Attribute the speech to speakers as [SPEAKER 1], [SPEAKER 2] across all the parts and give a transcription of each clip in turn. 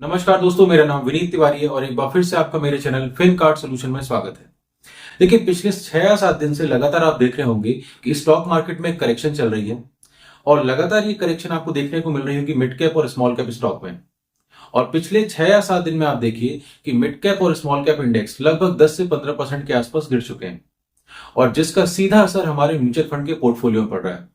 [SPEAKER 1] नमस्कार दोस्तों, मेरा नाम विनीत तिवारी है और एक बार फिर से आपका मेरे चैनल फिन कार्ड सोल्यूशन में स्वागत है। देखिए, पिछले 6 या 7 दिन से लगातार आप देख रहे होंगे कि स्टॉक मार्केट में करेक्शन चल रही है और लगातार ये करेक्शन आपको देखने को मिल रही होगी मिड कैप और स्मॉल कैप स्टॉक में। और पिछले 6 या 7 दिन में आप देखिए कि मिड कैप और स्मॉल कैप इंडेक्स लगभग 10 से 15% के आसपास गिर चुके हैं और जिसका सीधा असर हमारे म्यूचुअल फंड के पोर्टफोलियो में पड़ रहा है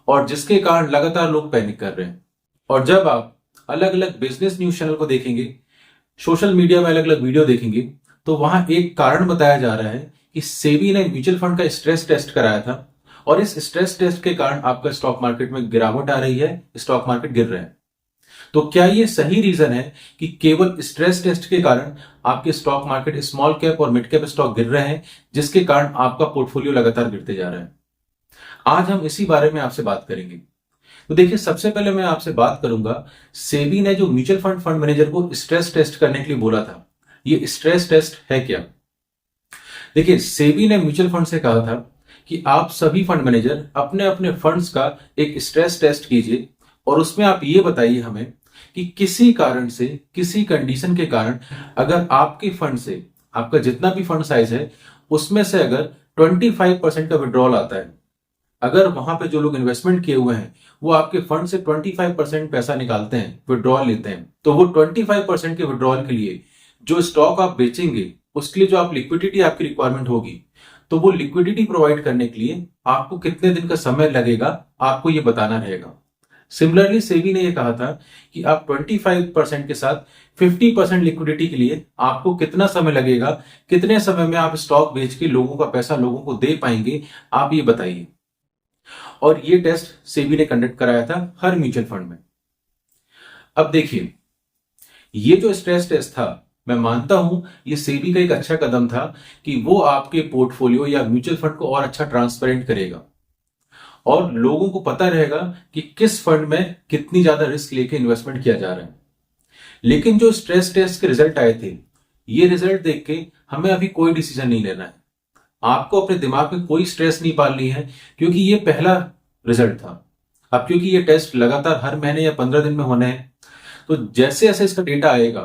[SPEAKER 1] और जिसके कारण लगातार लोग पैनिक कर रहे हैं। और जब आप अलग अलग बिजनेस न्यूज चैनल को देखेंगे, सोशल मीडिया में अलग अलग वीडियो देखेंगे, तो वहां एक कारण बताया जा रहा है कि सेबी ने म्यूचुअल फंड का स्ट्रेस टेस्ट कराया था और इस स्ट्रेस टेस्ट के कारण आपका स्टॉक मार्केट में गिरावट आ रही है, स्टॉक मार्केट गिर रहे हैं। तो क्या ये सही रीजन है कि केवल स्ट्रेस टेस्ट के कारण आपके स्टॉक मार्केट स्मॉल कैप और मिड कैप स्टॉक गिर रहे हैं, जिसके कारण आपका पोर्टफोलियो लगातार गिरते जा रहा है? आज हम इसी बारे में आपसे बात करेंगे। तो देखिए, सबसे पहले मैं आपसे बात करूंगा, सेबी ने जो म्यूचुअल फंड फंड मैनेजर को स्ट्रेस टेस्ट करने के लिए बोला था, ये स्ट्रेस टेस्ट है क्या? देखिए, सेबी ने म्यूचुअल फंड से कहा था कि आप सभी फंड मैनेजर अपने अपने फंड्स का एक स्ट्रेस टेस्ट कीजिए और उसमें आप ये बताइए हमें कि किसी कारण से, किसी कंडीशन के कारण अगर आपके फंड से, आपका जितना भी फंड साइज है उसमें से अगर 25% का विड्रॉल आता है, अगर वहां पे जो लोग इन्वेस्टमेंट किए हुए हैं वो आपके फंड से 25% पैसा निकालते हैं, विड्रॉल लेते हैं, तो वो 25% के विड्रॉल के लिए जो स्टॉक आप बेचेंगे उसके लिए जो आप लिक्विडिटी आपकी रिक्वायरमेंट होगी, तो वो लिक्विडिटी प्रोवाइड करने के लिए आपको कितने दिन का समय लगेगा, आपको ये बताना रहेगा। सिमिलरली सेबी ने ये कहा था कि आप 25% के साथ 50% लिक्विडिटी के लिए आपको कितना समय लगेगा, कितने समय में आप स्टॉक बेच के लोगों का पैसा लोगों को दे पाएंगे, आप ये बताइए। और ये टेस्ट सेबी ने कंडक्ट कराया था हर म्यूचुअल फंड में। अब देखिए, ये जो स्ट्रेस टेस्ट था, मैं मानता हूं ये सेबी का एक अच्छा कदम था कि वो आपके पोर्टफोलियो या म्यूचुअल फंड को और अच्छा ट्रांसपेरेंट करेगा और लोगों को पता रहेगा कि किस फंड में कितनी ज्यादा रिस्क लेके इन्वेस्टमेंट किया जा रहा है। लेकिन जो स्ट्रेस टेस्ट के रिजल्ट आए थे, ये रिजल्ट देख के हमें अभी कोई डिसीजन नहीं लेना है। आपको अपने दिमाग में कोई स्ट्रेस नहीं पालनी है, क्योंकि ये पहला रिजल्ट था। अब क्योंकि ये टेस्ट लगातार हर महीने या 15 दिन में होने हैं, तो जैसे जैसे इसका डेटा आएगा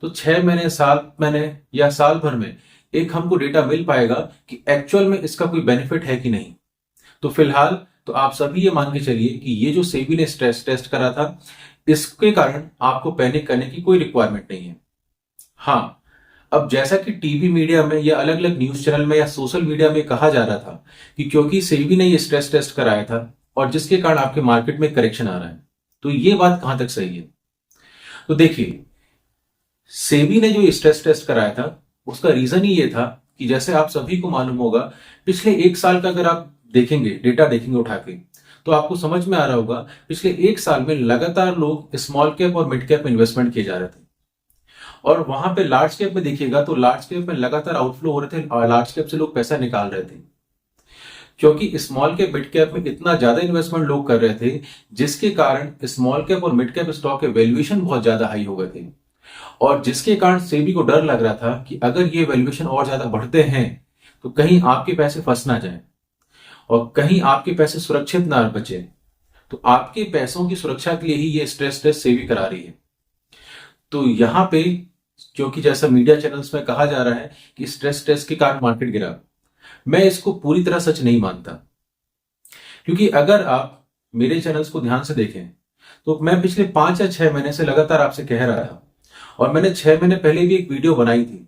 [SPEAKER 1] तो 6 महीने, 7 महीने या साल भर में एक हमको डेटा मिल पाएगा कि एक्चुअल में इसका कोई बेनिफिट है कि नहीं। तो फिलहाल तो आप सभी ये मान के चलिए कि ये जो सेबी ने स्ट्रेस टेस्ट करा था, इसके कारण आपको पैनिक करने की कोई रिक्वायरमेंट नहीं है। हाँ, अब जैसा कि टीवी मीडिया में या अलग अलग न्यूज चैनल में या सोशल मीडिया में कहा जा रहा था कि क्योंकि सेबी ने ये स्ट्रेस टेस्ट कराया था और जिसके कारण आपके मार्केट में करेक्शन आ रहा है, तो ये बात कहां तक सही है? तो देखिए, सेबी ने जो स्ट्रेस टेस्ट कराया था उसका रीजन ही ये था कि जैसे आप सभी को मालूम होगा, पिछले 1 साल का अगर आप देखेंगे, डेटा देखेंगे उठा के, तो आपको समझ में आ रहा होगा पिछले 1 साल में लगातार लोग स्मॉल कैप और मिड कैप में इन्वेस्टमेंट किए जा रहे थे। और वहां पे लार्ज कैप में देखिएगा तो लार्ज कैप में लगातार आउटफ्लो हो रहे थे और लार्ज कैप से लोग पैसा निकाल रहे थे, क्योंकि स्मॉल कैप मिड कैप में इतना ज्यादा इन्वेस्टमेंट लोग कर रहे थे, जिसके कारण स्मॉल कैप और मिड कैप स्टॉक के वैल्यूएशन बहुत ज्यादा हाई हो गए थे और जिसके कारण सेबी को डर लग रहा था कि अगर ये वैल्यूएशन और ज्यादा बढ़ते हैं तो कहीं आपके पैसे फंस ना जाए और कहीं आपके पैसे सुरक्षित ना बचे। तो आपके पैसों की सुरक्षा के लिए ही ये स्ट्रेस टेस्ट सेबी करा रही है। तो यहां पे, क्योंकि जैसा मीडिया चैनल्स में कहा जा रहा है कि स्ट्रेस टेस्ट के कारण मार्केट गिरा, मैं इसको पूरी तरह सच नहीं मानता। क्योंकि अगर आप मेरे चैनल्स को ध्यान से देखें तो मैं पिछले 5 या 6 महीने से लगातार आपसे कह रहा था और मैंने 6 महीने पहले भी एक वीडियो बनाई थी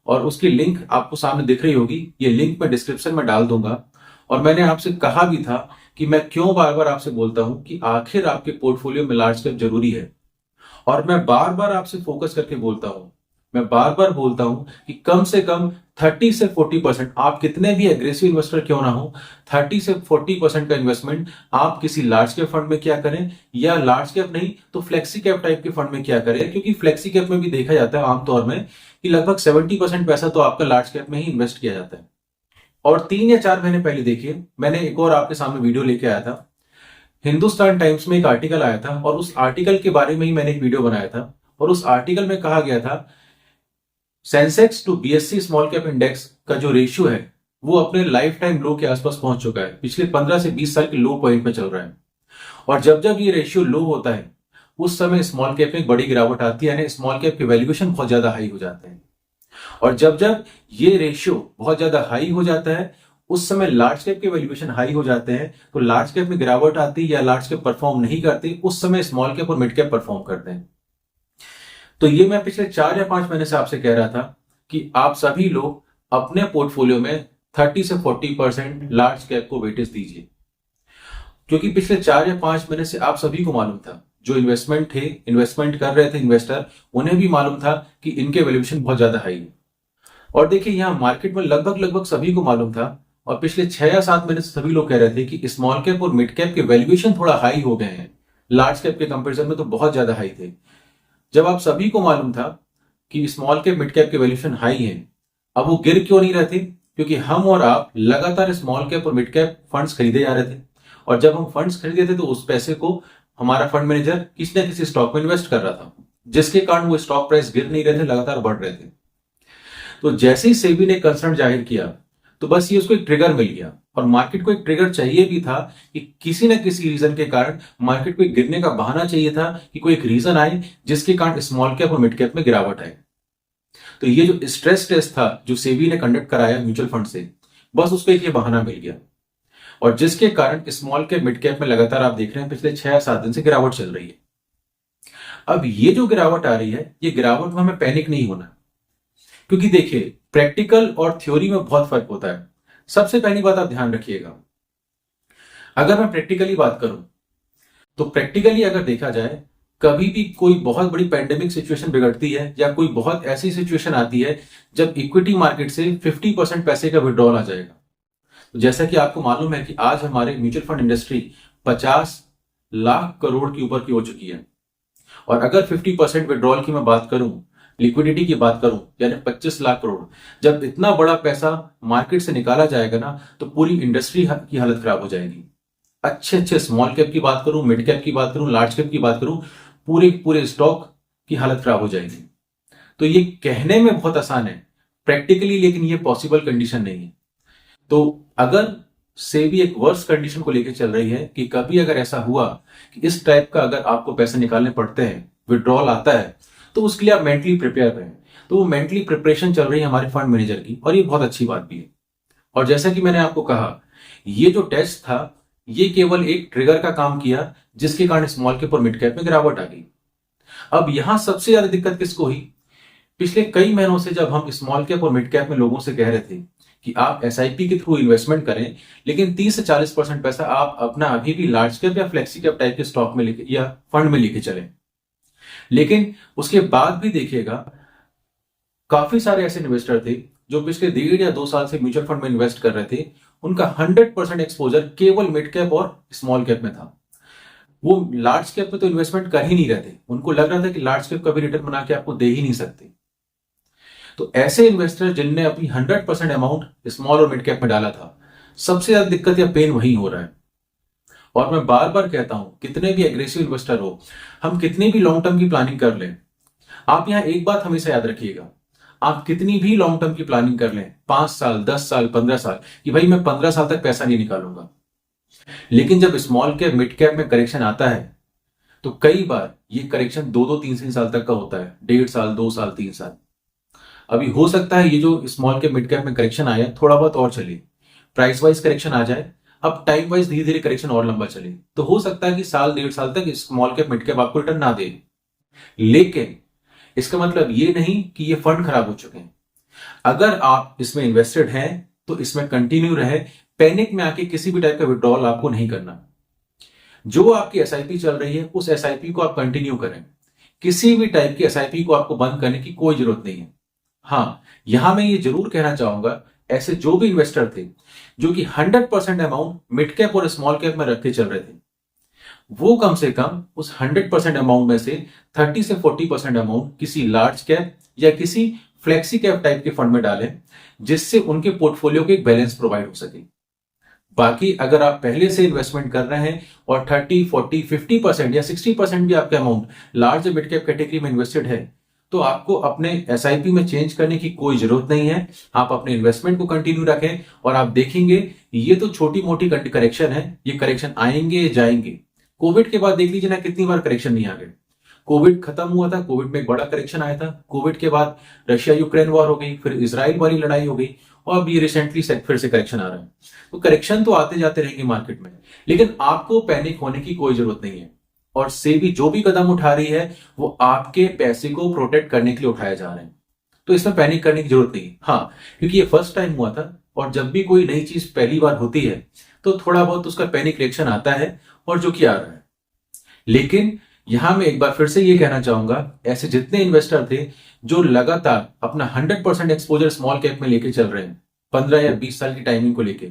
[SPEAKER 1] और उसकी लिंक आपको सामने दिख रही होगी, ये लिंक मैं डिस्क्रिप्शन में डाल दूंगा। और मैंने आपसे कहा भी था कि मैं क्यों बार बार आपसे बोलता हूं कि आखिर आपके पोर्टफोलियो में लार्ज कैप जरूरी है। और मैं बार बार आपसे फोकस करके बोलता हूं, मैं बार बार बोलता हूं कि कम से कम 30 से 40%, आप कितने भी एग्रेसिव इन्वेस्टर क्यों ना हो, 30 से 40% का इन्वेस्टमेंट आप किसी लार्ज कैप फंड में क्या करें, या लार्ज कैप नहीं तो फ्लेक्सी कैप टाइप के फंड में क्या करें। क्योंकि फ्लेक्सी कैप में भी देखा जाता है आमतौर में कि लगभग 70% पैसा तो आपका लार्ज कैप में ही इन्वेस्ट किया जाता है। और 3 या 4 महीने पहले देखिए, मैंने एक और आपके सामने वीडियो लेके आया था। हिंदुस्तान टाइम्स में एक आर्टिकल आया था और उस आर्टिकल के बारे में ही मैंने एक वीडियो बनाया था और उस आर्टिकल में कहा गया था Sensex to BSC small cap index का जो रेशियो है वो अपने लाइफ टाइम लो के आसपास पहुंच चुका है, पिछले 15 से 20 साल के लो पॉइंट में चल रहा है। और जब जब ये रेशियो लो होता है उस समय स्मॉल कैप में एक बड़ी गिरावट आती है, यानी स्मॉल कैप के वैल्यूएशन बहुत ज्यादा हाई हो जाते हैं। और जब जब ये रेशियो बहुत ज्यादा हाई हो जाता है, उस समय लार्ज कैप के वैल्यूएशन हाई हो जाते हैं, तो लार्ज कैप में गिरावट आती है या लार्ज कैप परफॉर्म नहीं करती, उस समय स्मॉल कैप और मिड कैप परफॉर्म करते हैं। तो ये मैं पिछले 4 या 5 महीने से आपसे कह रहा था कि आप सभी लोग अपने पोर्टफोलियो में 30 से 40% लार्ज कैप को वेटेज दीजिए, क्योंकि पिछले 4 या 5 महीने से आप सभी को मालूम था, जो इन्वेस्टमेंट कर रहे थे इन्वेस्टर, उन्हें भी मालूम था कि इनके वैल्यूएशन बहुत ज्यादा हाई है। और देखिए यहां मार्केट में लगभग सभी को मालूम था, और पिछले 6 या 7 महीने से सभी लोग कह रहे थे कि स्मॉल कैप और मिड कैप के वैल्यूएशन थोड़ा हाई हो गए हैं, लार्ज कैप के कंपैरिजन में तो बहुत ज्यादा हाई थे। जब आप सभी को मालूम था कि स्मॉल कैप मिड कैप के वैल्यूएशन हाई है, अब वो गिर क्यों नहीं रहे थे? क्योंकि हम और आप लगातार स्मॉल कैप और मिड कैप फंड्स खरीदे जा रहे थे, और जब हम फंड्स खरीदे थे तो उस पैसे को हमारा फंड मैनेजर किसी न किसी स्टॉक में इन्वेस्ट कर रहा था, जिसके कारण वो स्टॉक प्राइस गिर नहीं रहे थे, लगातार बढ़ रहे थे। तो जैसे ही सेबी ने कंसर्न जाहिर किया, तो बस ये उसको एक ट्रिगर मिल गया, और मार्केट को एक ट्रिगर चाहिए भी था कि किसी न किसी रीजन के कारण मार्केट को गिरने का बहाना चाहिए था, कि कोई एक रीजन आए जिसके कारण स्मॉल कैप और मिड कैप में गिरावट आए। तो ये जो स्ट्रेस टेस्ट था जो सेबी ने कंडक्ट कराया म्यूचुअल फंड से, बस उसको एक ये बहाना मिल गया, और जिसके कारण स्मॉल कैप मिड कैप में लगातार आप देख रहे हैं पिछले 6 या 7 दिन से गिरावट चल रही है। अब ये जो गिरावट आ रही है, ये गिरावट में हमें पैनिक नहीं होना, क्योंकि देखिए प्रैक्टिकल और थ्योरी में बहुत फर्क होता है। सबसे पहली बात आप ध्यान रखिएगा, अगर मैं प्रैक्टिकली बात करूं, तो प्रैक्टिकली अगर देखा जाए, कभी भी कोई बहुत बड़ी पैंडेमिक सिचुएशन बिगड़ती है या कोई बहुत ऐसी सिचुएशन आती है जब इक्विटी मार्केट से 50% पैसे का विड्रॉल आ जाएगा। तो जैसा कि आपको मालूम है कि आज हमारे mutual fund industry 50 lakh crore के ऊपर की हो चुकी है, और अगर 50% विड्रॉल की मैं बात करूं, लिक्विडिटी की बात करूं, यानी 25 लाख करोड़, जब इतना बड़ा पैसा मार्केट से निकाला जाएगा ना, तो पूरी इंडस्ट्री की हालत खराब हो जाएगी। अच्छे स्मॉल कैप की बात करूं, मिड कैप की बात करूं, लार्ज कैप की बात करूं, पूरे स्टॉक की हालत खराब हो जाएगी। तो ये कहने में बहुत आसान है प्रैक्टिकली, लेकिन ये पॉसिबल कंडीशन नहीं है। तो अगर सेबी एक वर्स्ट कंडीशन को लेकर चल रही है कि कभी अगर ऐसा हुआ कि इस टाइप का अगर आपको पैसे निकालने पड़ते हैं, विड्रॉल आता है, तो उसके लिए आप मेंटली प्रिपेयर रहें। तो वो मेंटली प्रिपरेशन चल रही है हमारे फंड मैनेजर की, और ये बहुत अच्छी बात भी है। और जैसा कि मैंने आपको कहा, ये जो टेस्ट था, ये केवल एक ट्रिगर का काम किया, जिसके कारण स्मॉल कैप और मिड कैप में गिरावट आ गई। अब यहां सबसे ज्यादा दिक्कत किसको हुई? पिछले कई महीनों से जब हम स्मॉल कैप और मिड कैप में लोगों से कह रहे थे कि आप एसआईपी के थ्रू इन्वेस्टमेंट करें, लेकिन 30 से 40% पैसा आप अपना अभी भी लार्ज कैप या फ्लेक्सी कैप टाइप के स्टॉक में लेके या फंड में लेके चलें। लेकिन उसके बाद भी देखिएगा, काफी सारे ऐसे इन्वेस्टर थे जो पिछले 1.5 या 2 साल से म्यूचुअल फंड में इन्वेस्ट कर रहे थे, उनका 100% एक्सपोजर केवल मिड कैप और स्मॉल कैप में था। वो लार्ज कैप में तो इन्वेस्टमेंट कर ही नहीं रहे थे, उनको लग रहा था कि लार्ज कैप कभी रिटर्न बना के आपको दे ही नहीं सकते। तो ऐसे इन्वेस्टर जिनने अपनी 100% अमाउंट स्मॉल और मिड कैप में डाला था, सबसे ज्यादा दिक्कत या पेन वही हो रहा है। और मैं बार बार कहता हूं, कितने भी एग्रेसिव इन्वेस्टर हो, हम कितनी भी लॉन्ग टर्म की प्लानिंग कर लें, आप यहां एक बात हमेशा याद रखिएगा, आप कितनी भी लॉन्ग टर्म की प्लानिंग कर लें, 5 साल 10 साल 15 साल, कि भाई मैं 15 साल तक पैसा नहीं निकालूंगा, लेकिन जब स्मॉल कैप मिड कैप में करेक्शन आता है, तो कई बार ये करेक्शन 2-3 साल तक का होता है, 1.5 साल 2 साल 3 साल। अभी हो सकता है ये जो स्मॉल कैप मिड कैप में करेक्शन आया थोड़ा बहुत और चले, प्राइस वाइज करेक्शन आ जाए, अब टाइम वाइज धीरे धीरे करेक्शन और लंबा चले, तो हो सकता है कि साल 1.5 साल तक स्मॉल कैप मिड कैप आपको रिटर्न ना दे। लेकिन इसका मतलब ये नहीं कि ये फंड खराब हो चुके हैं। अगर आप इसमें इन्वेस्टेड हैं तो इसमें कंटिन्यू रहे, पैनिक में आके किसी भी टाइप का विड्रॉल आपको नहीं करना। जो आपकी एसआईपी चल रही है उस एसआईपी को आप कंटिन्यू करें, किसी भी टाइप की एसआईपी को आपको बंद करने की कोई जरूरत नहीं है। हाँ, यहां मैं ये जरूर कहना चाहूंगा, ऐसे जो भी इन्वेस्टर थे जो कि 100% अमाउंट मिड कैप और स्मॉल कैप में रख के चल रहे थे, वो कम से कम उस 100% अमाउंट में से 30 से 40% अमाउंट किसी लार्ज कैप या किसी फ्लेक्सी कैप टाइप के फंड में डालें, जिससे उनके पोर्टफोलियो को एक बैलेंस प्रोवाइड हो सके। बाकी अगर आप पहले से इन्वेस्टमेंट कर रहे हैं और 30, 40, 50% या 60% भी आपका amount large mid cap category में इन्वेस्टेड है, तो आपको अपने एसआईपी में चेंज करने की कोई जरूरत नहीं है। आप अपने इन्वेस्टमेंट को कंटिन्यू रखें और आप देखेंगे ये तो छोटी मोटी करेक्शन है, ये करेक्शन आएंगे जाएंगे। कोविड के बाद देख लीजिए ना, कितनी बार करेक्शन नहीं आ गए। कोविड खत्म हुआ था, कोविड में एक बड़ा करेक्शन आया था, कोविड के बाद रशिया यूक्रेन वॉर हो गई, फिर इसराइल वाली लड़ाई हो गई, और अभी रिसेंटली फिर से करेक्शन आ रहा है। तो करेक्शन तो आते जाते रहेंगे मार्केट में, लेकिन आपको पैनिक होने की कोई जरूरत नहीं है। और सेबी जो भी कदम उठा रही है वो आपके पैसे को प्रोटेक्ट करने के लिए उठाए जा रहे हैं, तो इसमें पैनिक करने की जरूरत नहीं। हाँ, क्योंकि ये फर्स्ट टाइम हुआ था, और जब भी कोई नई चीज पहली बार होती है तो थोड़ा बहुत उसका पैनिक रिएक्शन आता है, और जो कि आ रहा है। लेकिन यहां मैं एक बार फिर से ये कहना चाहूंगा, ऐसे जितने इन्वेस्टर थे जो लगातार अपना 100% एक्सपोजर स्मॉल कैप में लेके चल रहे हैं 15 या 20 साल की टाइमिंग को लेके,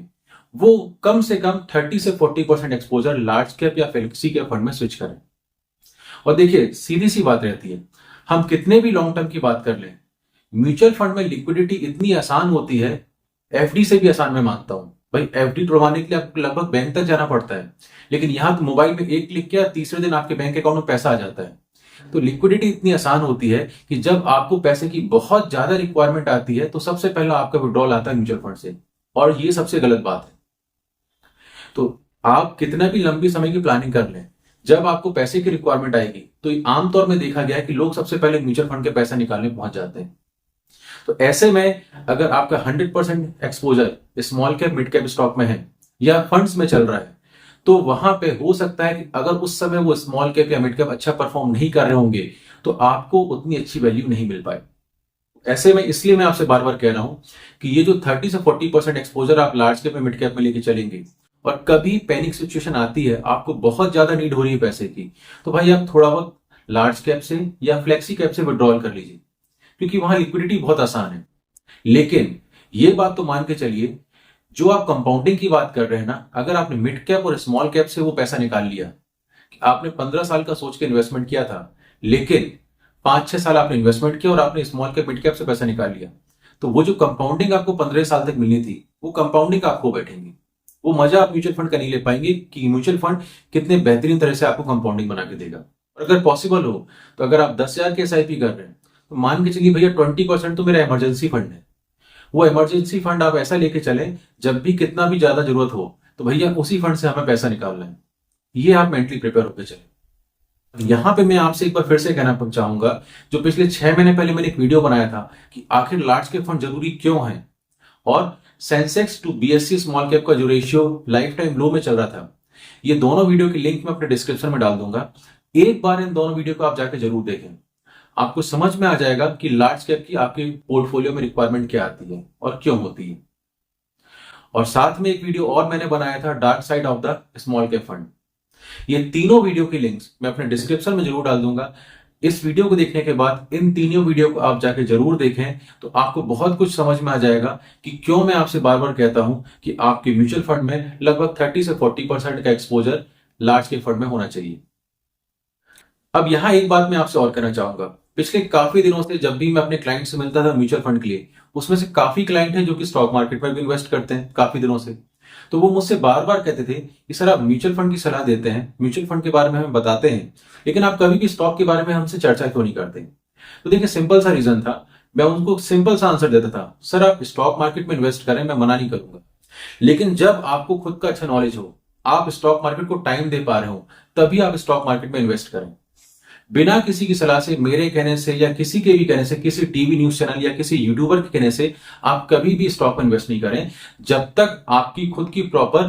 [SPEAKER 1] वो कम से कम 30 से 40% एक्सपोजर लार्ज कैप या फ्लेक्सी कैप फंड में स्विच करें। और देखिए, सीधी सी बात रहती है, हम कितने भी लॉन्ग टर्म की बात कर लें, म्यूचुअल फंड में लिक्विडिटी इतनी आसान होती है, एफडी से भी आसान मैं मानता हूं। भाई एफडी तोड़वाने के लिए आपको लगभग बैंक तक जाना पड़ता है, लेकिन यहां तो मोबाइल में एक क्लिक किया, तीसरे दिन आपके बैंक अकाउंट में पैसा आ जाता है। तो लिक्विडिटी इतनी आसान होती है कि जब आपको पैसे की बहुत ज्यादा रिक्वायरमेंट आती है तो सबसे पहला आपका विड्रॉल आता है म्यूचुअल फंड से, और ये सबसे गलत बात है। तो आप कितना भी लंबी समय की प्लानिंग कर लें, जब आपको पैसे की रिक्वायरमेंट आएगी तो आमतौर में देखा गया है कि लोग सबसे पहले म्यूचुअल फंड के पैसा निकालने पहुंच जाते हैं। तो ऐसे में अगर आपका 100% exposure small cap mid cap stock में है या फंड्स में चल रहा है, तो वहां पे हो सकता है कि अगर उस समय वो स्मॉल कैप या मिड कैप अच्छा परफॉर्म नहीं कर रहे होंगे तो आपको उतनी अच्छी वैल्यू नहीं मिल पाए। ऐसे में इसलिए मैं आपसे बार बार कह रहा हूं कि ये जो 30 से 40% एक्सपोजर आप लार्ज कैप में मिड कैप में लेके चलेंगे, और कभी पैनिक सिचुएशन आती है, आपको बहुत ज्यादा नीड हो रही है पैसे की, तो भाई आप थोड़ा बहुत लार्ज कैप से या फ्लेक्सी कैप से विड्रॉल कर लीजिए, क्योंकि वहां लिक्विडिटी बहुत आसान है। लेकिन ये बात तो मान के चलिए, जो आप कंपाउंडिंग की बात कर रहे हैं ना, अगर आपने मिड कैप और स्मॉल कैप से वो पैसा निकाल लिया, आपने 15 साल का सोच के इन्वेस्टमेंट किया था, लेकिन 5-6 साल आपने इन्वेस्टमेंट किया और आपने स्मॉल कैप मिड कैप से पैसा निकाल लिया, तो वो जो कंपाउंडिंग आपको 15 साल तक मिलनी थी, वो कंपाउंडिंग आप खो बैठेंगे। वो मजा आप म्यूचुअल फंड का नहीं ले पाएंगे कि म्यूचुअल फंड कितने बेहतरीन तरह से आपको कंपाउंडिंग बना के देगा। और अगर पॉसिबल हो तो अगर आप 10,000 के एसआईपी कर रहे हैं, तो मान के चलिए भैया 20% तो मेरा इमरजेंसी फंड है। वो इमरजेंसी फंड आप ऐसा लेके चले, जब भी कितना भी ज्यादा जरूरत हो तो भैया उसी फंड से हमें पैसा निकालना है। ये आप मेंटली प्रिपेयर होकर चले। यहां पे मैं आपसे एक बार फिर से कहना चाहूंगा, जो पिछले 6 महीने पहले मैंने एक वीडियो बनाया था कि आखिर लार्ज कैप फंड जरूरी क्यों है, और Sensex to BSC small cap का जो रेशियो लाइफ टाइम लो में चल रहा था, ये दोनों वीडियो की लिंक मैं अपने डिस्क्रिप्शन में डाल दूंगा। एक बार इन दोनों वीडियो को आप जाके जरूर देखें, आपको समझ में आ जाएगा कि लार्ज कैप की आपके पोर्टफोलियो में रिक्वायरमेंट क्या आती है और क्यों होती है। और साथ में एक वीडियो और मैंने बनाया था, dark side of the small cap fund. ये तीनों वीडियो की लिंक्स मैं अपने डिस्क्रिप्शन में जरूर डाल दूंगा। इस वीडियो को देखने के बाद इन तीनों वीडियो को आप जाके जरूर देखें, तो आपको बहुत कुछ समझ में आ जाएगा कि क्यों मैं आपसे बार बार कहता हूं कि आपके म्यूचुअल फंड में लगभग 30 से 40% का एक्सपोजर लार्ज कैप फंड में होना चाहिए। अब यहां एक बात मैं आपसे और कहना चाहूंगा, पिछले काफी दिनों से जब भी मैं अपने क्लाइंट से मिलता था म्यूचुअल फंड के लिए, उसमें से काफी क्लाइंट हैं जो कि स्टॉक मार्केट में भी इन्वेस्ट करते हैं काफी दिनों से। तो वो मुझसे बार बार कहते थे कि सर आप म्यूचुअल फंड की सलाह देते हैं, म्यूचुअल फंड के बारे में हमें बताते हैं, लेकिन आप कभी भी स्टॉक के बारे में हमसे चर्चा क्यों नहीं करते। तो देखिए, सिंपल सा रीजन था, मैं उनको सिंपल सा आंसर देता था, सर आप स्टॉक मार्केट में इन्वेस्ट करें, मैं मना नहीं करूंगा, लेकिन जब आपको खुद का अच्छा नॉलेज हो, आप स्टॉक मार्केट को टाइम दे पा रहे हो, तभी आप स्टॉक मार्केट में इन्वेस्ट करें। बिना किसी की सलाह से, मेरे कहने से या किसी के भी कहने से, किसी टीवी न्यूज चैनल या किसी यूट्यूबर के कहने से आप कभी भी स्टॉक में इन्वेस्ट नहीं करें, जब तक आपकी खुद की प्रॉपर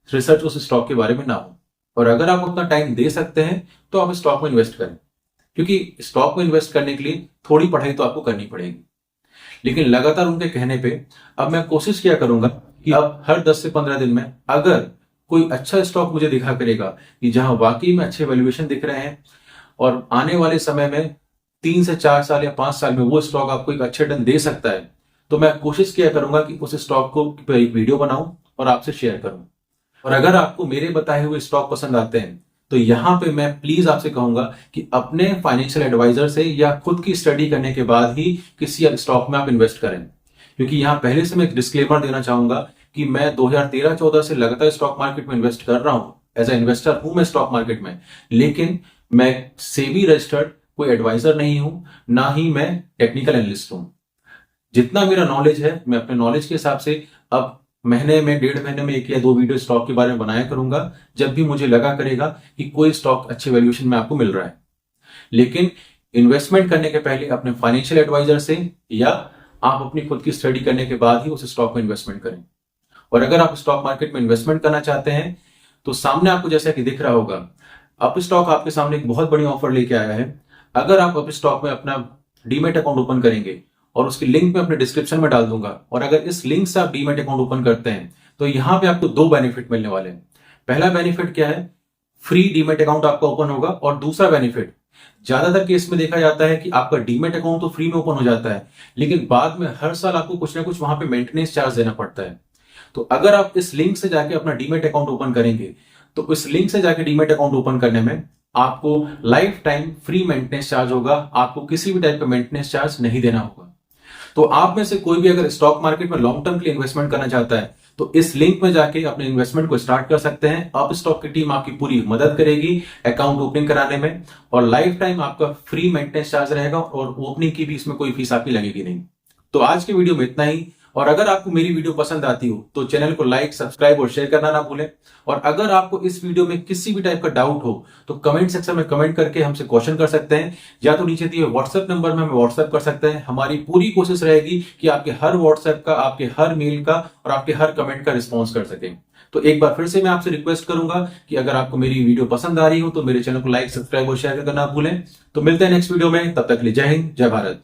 [SPEAKER 1] रिसर्च उस स्टॉक के बारे में ना हो। और अगर आप उतना टाइम दे सकते हैं तो आप स्टॉक में इन्वेस्ट करें, क्योंकि स्टॉक में इन्वेस्ट करने के लिए थोड़ी पढ़ाई तो आपको करनी पड़ेगी। लेकिन लगातार उनके कहने पे अब मैं कोशिश किया करूंगा कि अब हर 10 से 15 दिन में अगर कोई अच्छा स्टॉक मुझे दिखा करेगा कि जहां वाकई में अच्छे वैल्यूएशन दिख रहे हैं, और आने वाले समय में 3 से 4 साल या 5 साल में वो स्टॉक आपको एक अच्छे रिटर्न दे सकता है, तो मैं कोशिश किया करूंगा कि उस स्टॉक को एक वीडियो बनाऊं और आपसे शेयर करूं। और अगर आपको मेरे बताए हुए स्टॉक पसंद आते हैं, तो यहां पे मैं प्लीज आपसे कहूंगा कि अपने फाइनेंशियल एडवाइजर से या खुद की स्टडी करने के बाद ही किसी स्टॉक में आप इन्वेस्ट करें। क्योंकि यहां पहले से मैं एक डिस्क्लेमर देना चाहूंगा कि मैं 2013-14 से लगातार स्टॉक मार्केट में इन्वेस्ट कर रहा हूं, एज ए इन्वेस्टर हूं मैं स्टॉक मार्केट में, लेकिन मैं सेबी रजिस्टर्ड कोई एडवाइजर नहीं हूं, ना ही मैं टेक्निकल एनालिस्ट हूं। जितना मेरा नॉलेज है, मैं अपने नॉलेज के हिसाब से अब महीने में, 1.5 महीने में 1 या 2 वीडियो स्टॉक के बारे में बनाया करूंगा, जब भी मुझे लगा करेगा कि कोई स्टॉक अच्छे वैल्यूएशन में आपको मिल रहा है। लेकिन इन्वेस्टमेंट करने के पहले अपने फाइनेंशियल एडवाइजर से या आप अपनी खुद की स्टडी करने के बाद ही उस स्टॉक में इन्वेस्टमेंट करें। और अगर आप स्टॉक मार्केट में इन्वेस्टमेंट करना चाहते हैं तो सामने आपको जैसा कि दिख रहा होगा, अप स्टॉक आपके सामने एक बहुत बड़ी ऑफर लेके आया है। अगर आप अप स्टॉक में अपना डीमेट अकाउंट ओपन करेंगे, और उसकी लिंक मैं अपने डिस्क्रिप्शन में डाल दूंगा, और अगर इस लिंक से आप डीमेट अकाउंट ओपन करते हैं तो यहां पे आपको दो बेनिफिट मिलने वाले हैं। पहला बेनिफिट क्या है, फ्री डीमेट अकाउंट आपका ओपन होगा। और दूसरा बेनिफिट, ज्यादातर केस में देखा जाता है कि आपका डीमेट अकाउंट तो फ्री में ओपन हो जाता है, लेकिन बाद में हर साल आपको कुछ ना कुछ वहां पे मेंटेनेंस चार्ज देना पड़ता है। तो अगर आप इस लिंक से जाके अपना डीमेट अकाउंट ओपन करेंगे तो इस लिंक से जाके डीमेट अकाउंट ओपन करने में आपको life time free maintenance charge होगा। आपको किसी भी टाइप का मेंटेनेंस चार्ज नहीं देना होगा। तो आप में से कोई भी अगर स्टॉक मार्केट में लॉन्ग टर्म के लिए इन्वेस्टमेंट करना चाहता है तो इस लिंक में जाके अपने इन्वेस्टमेंट को स्टार्ट कर सकते हैं। अप स्टॉक की टीम आपकी पूरी मदद करेगी अकाउंट ओपनिंग कराने में, और लाइफ टाइम आपका फ्री मेंटेनेंस चार्ज रहेगा, और ओपनिंग की भी इसमें कोई फीस आपकी लगेगी नहीं। तो आज की वीडियो में इतना ही। और अगर आपको मेरी वीडियो पसंद आती हो तो चैनल को लाइक, सब्सक्राइब और शेयर करना ना भूलें। और अगर आपको इस वीडियो में किसी भी टाइप का डाउट हो तो कमेंट सेक्शन में कमेंट करके हमसे क्वेश्चन कर सकते हैं, या तो नीचे दिए व्हाट्सएप नंबर में हमें व्हाट्सएप कर सकते हैं। हमारी पूरी कोशिश रहेगी कि आपके हर व्हाट्सएप का, आपके हर मेल का और आपके हर कमेंट का रिस्पॉन्स कर सकें। तो एक बार फिर से मैं आपसे रिक्वेस्ट करूंगा कि अगर आपको मेरी वीडियो पसंद आ रही हो तो मेरे चैनल को लाइक, सब्सक्राइब और शेयर करना ना भूलें। तो मिलते हैं नेक्स्ट वीडियो में, तब तक के लिए जय हिंद, जय भारत।